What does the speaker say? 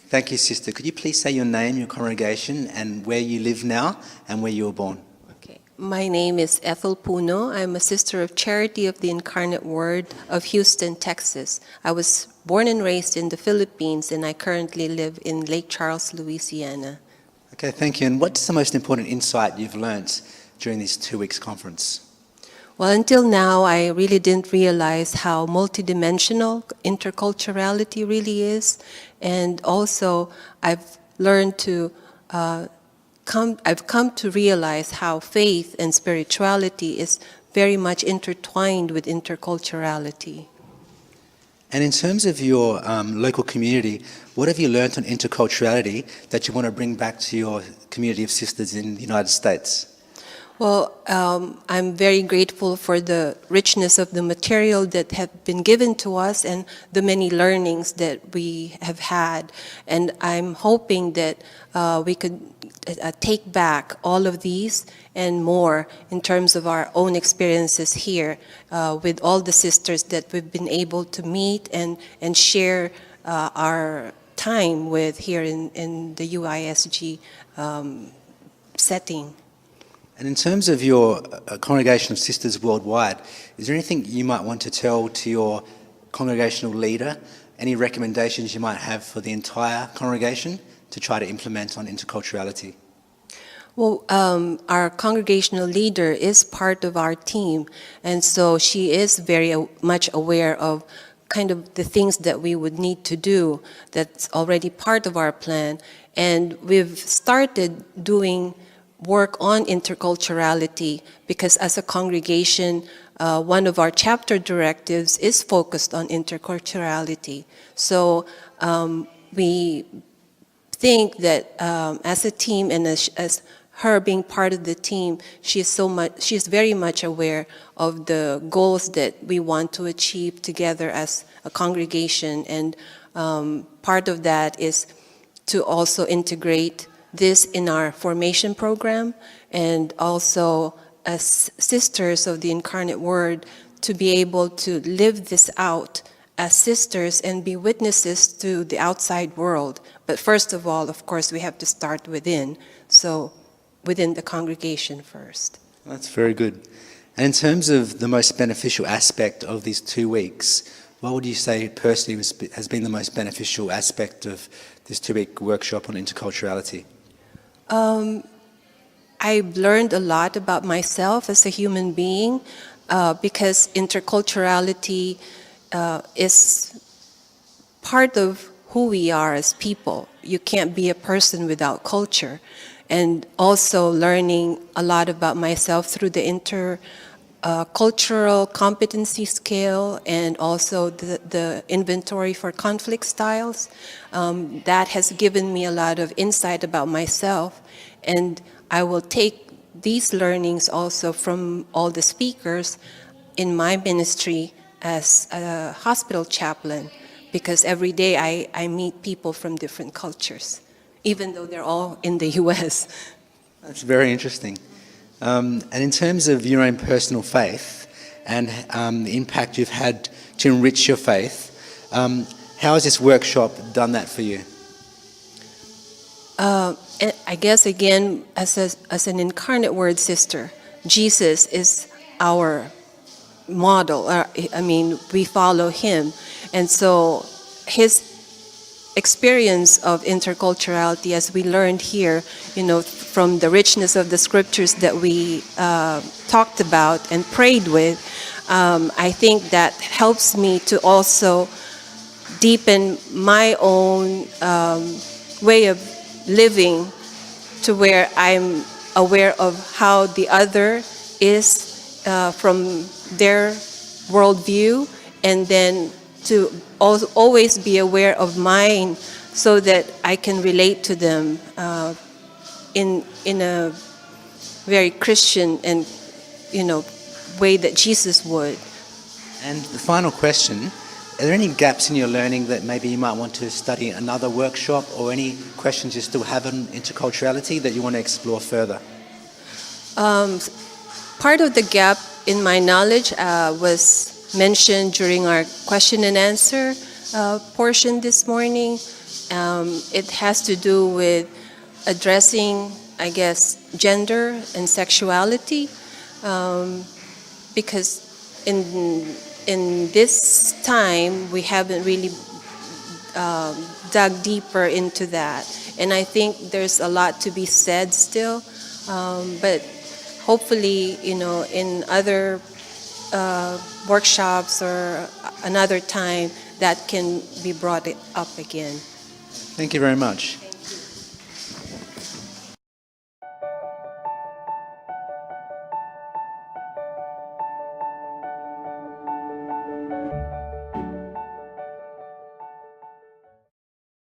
Thank you, sister. Could you please say your name, your congregation, and where you live now and where you were born? Okay. My name is Ethel Puno. I'm a sister of Charity of the Incarnate Word of Houston, Texas. I was born and raised in the Philippines, and I currently live in Lake Charles, Louisiana. Okay, thank you. And what's the most important insight you've learnt during this 2 weeks conference? Well, until now, I really didn't realize how multidimensional interculturality really is. And also, I've learned to I've come to realize how faith and spirituality is very much intertwined with interculturality. And in terms of your local community, what have you learnt on interculturality that you want to bring back to your community of sisters in the United States? Well, I'm very grateful for the richness of the material that have been given to us and the many learnings that we have had. And I'm hoping that we could take back all of these and more in terms of our own experiences here with all the sisters that we've been able to meet and share our time with here in the UISG setting. And in terms of your congregation of sisters worldwide, is there anything you might want to tell to your congregational leader? Any recommendations you might have for the entire congregation to try to implement on interculturality? Well, our congregational leader is part of our team, and so she is very much aware of kind of the things that we would need to do. That's already part of our plan, and we've started doing work on interculturality because as a congregation, one of our chapter directives is focused on interculturality. So we think that as a team and as her being part of the team, she's very much aware of the goals that we want to achieve together as a congregation. And part of that is to also integrate this in our formation program, and also as sisters of the Incarnate Word to be able to live this out as sisters and be witnesses to the outside world. But first of all, of course, we have to start within, so within the congregation first. That's very good. And in terms of the most beneficial aspect of these 2 weeks, what would you say personally has been the most beneficial aspect of this 2-week workshop on interculturality? I've learned a lot about myself as a human being because interculturality is part of who we are as people. You can't be a person without culture. And also learning a lot about myself through the intercultural competency scale and also the inventory for conflict styles. That has given me a lot of insight about myself, and I will take these learnings also from all the speakers in my ministry as a hospital chaplain, because every day I meet people from different cultures, even though they're all in the US. That's very interesting. And in terms of your own personal faith and the impact you've had to enrich your faith, how has this workshop done that for you? I guess, again, as an Incarnate Word sister, Jesus is our model. I mean, we follow him. And so his experience of interculturality, as we learned here, from the richness of the scriptures that we talked about and prayed with, I think that helps me to also deepen my own way of living to where I'm aware of how the other is from their worldview, and then to always be aware of mine so that I can relate to them in a very Christian and way that Jesus would. And the final question, are there any gaps in your learning that maybe you might want to study another workshop, or any questions you still have on interculturality that you want to explore further? Part of the gap in my knowledge was mentioned during our question and answer portion this morning. It has to do with addressing, I guess, gender and sexuality, because in this time we haven't really dug deeper into that, and I think there's a lot to be said still, but hopefully, in other workshops or another time that can be brought up again. Thank you very much.